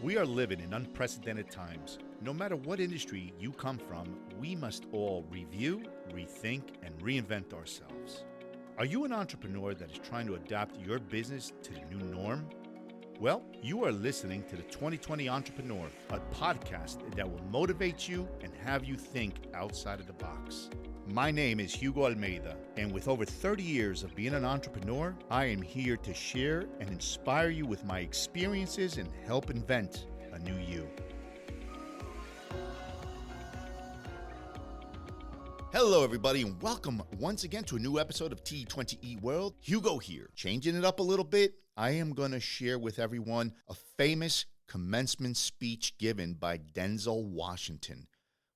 We are living in unprecedented times. No matter what industry you come from, we must all review, rethink, and reinvent ourselves. Are you an entrepreneur that is trying to adapt your business to the new norm? Well, you are listening to the 2020 Entrepreneur, a podcast that will motivate you and have you think outside of the box. My name is Hugo Almeida, and with over 30 years of being an entrepreneur, I am here to share and inspire you with my experiences and help invent a new you. Hello, everybody, and welcome once again to a new episode of T20E World. Hugo here, changing it up a little bit. I am going to share with everyone a famous commencement speech given by Denzel Washington.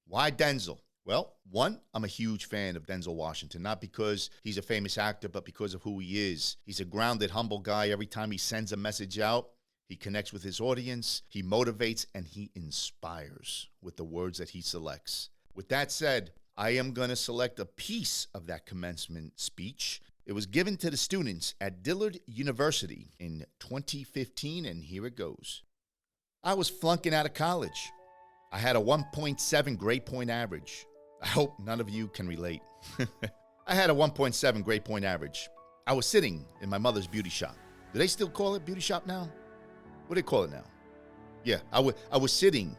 Why Denzel? Well, one, I'm a huge fan of Denzel Washington, not because he's a famous actor, but because of who he is. He's a grounded, humble guy. Every time he sends a message out, he connects with his audience, he motivates, and he inspires with the words that he selects. With that said, I am going to select a piece of that commencement speech. It was given to the students at Dillard University in 2015, and here it goes. I was flunking out of college. I had a 1.7 grade point average. I hope none of you can relate. I had a 1.7 grade point average. I was sitting in my mother's beauty shop. Do they still call it beauty shop now? What do they call it now? Yeah, I was sitting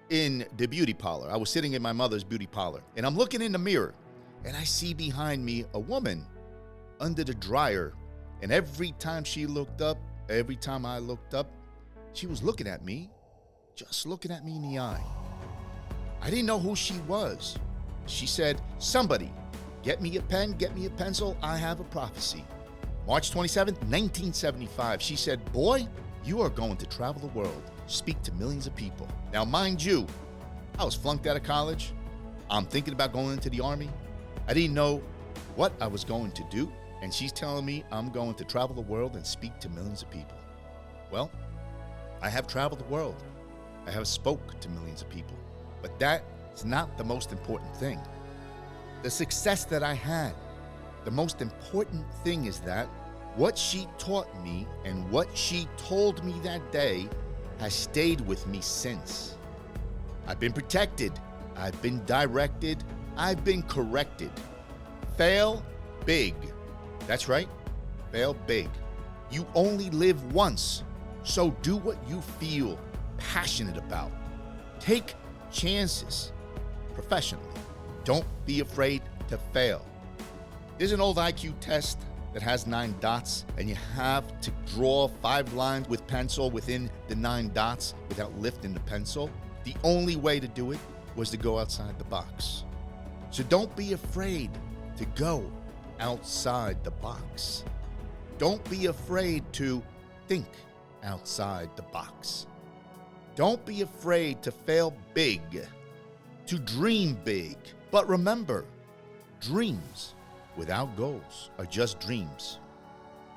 in the beauty parlor. I was sitting in my mother's beauty parlor, and I'm looking in the mirror, and I see behind me a woman under the dryer, and every time she looked up, every time I looked up, she was looking at me, just looking at me in the eye. I didn't know who she was. She said, "Somebody, get me a pen, get me a pencil, I have a prophecy." March 27th, 1975, she said, "Boy, you are going to travel the world, speak to millions of people." Now, mind you, I was flunked out of college. I'm thinking about going into the Army. I didn't know what I was going to do, and she's telling me I'm going to travel the world and speak to millions of people. Well, I have traveled the world. I have spoke to millions of people, but that is not the most important thing. The success that I had, the most important thing is that what she taught me and what she told me that day has stayed with me since. I've been protected, I've been directed, I've been corrected. Fail big. That's right, fail big. You only live once, so do what you feel passionate about. Take chances professionally. Don't be afraid to fail. There's an old IQ test that has 9 dots, and you have to draw 5 lines with pencil within the 9 dots without lifting the pencil. The only way to do it was to go outside the box. So don't be afraid to go outside the box. Don't be afraid to think outside the box. Don't be afraid to fail big, to dream big. But remember, dreams without goals are just dreams.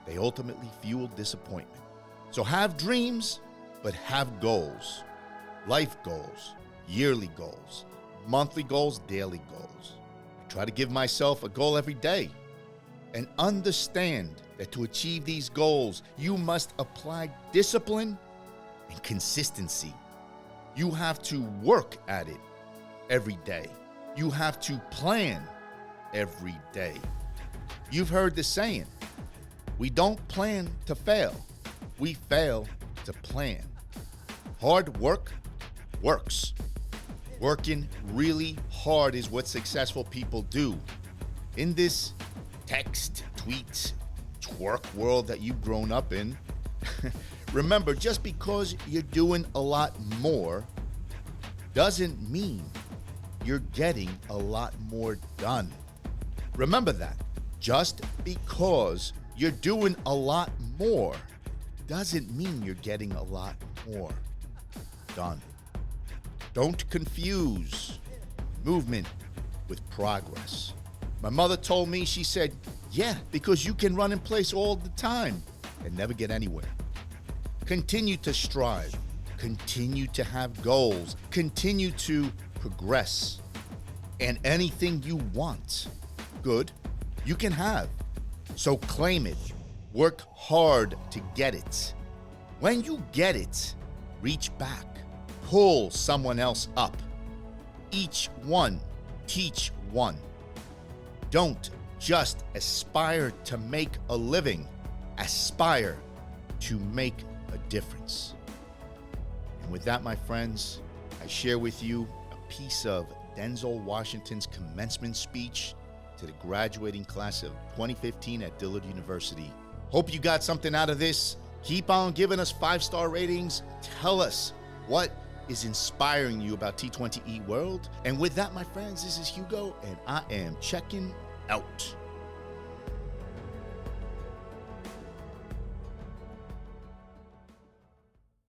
They ultimately fuel disappointment. So have dreams, but have goals. Life goals, yearly goals, monthly goals, daily goals. I try to give myself a goal every day and understand that to achieve these goals, you must apply discipline and consistency. You have to work at it every day. You have to plan every day. You've heard the saying, we don't plan to fail, we fail to plan. Hard work works. Working really hard is what successful people do. In this text, tweet, twerk world that you've grown up in, remember, just because you're doing a lot more doesn't mean you're getting a lot more done. Remember that. Just because you're doing a lot more doesn't mean you're getting a lot more done. Don't confuse movement with progress. My mother told me, she said, "Yeah, because you can run in place all the time and never get anywhere." Continue to strive, continue to have goals, continue to progress. And anything you want, good, you can have. So claim it, work hard to get it. When you get it, reach back, pull someone else up. Each one, teach one. Don't just aspire to make a living, aspire to make a difference. And with that, my friends, I share with you a piece of Denzel Washington's commencement speech to the graduating class of 2015 at Dillard University. Hope you got something out of this. Keep on giving us 5-star ratings. Tell us what is inspiring you about T20E World. And with that, my friends, this is Hugo, and I am checking out.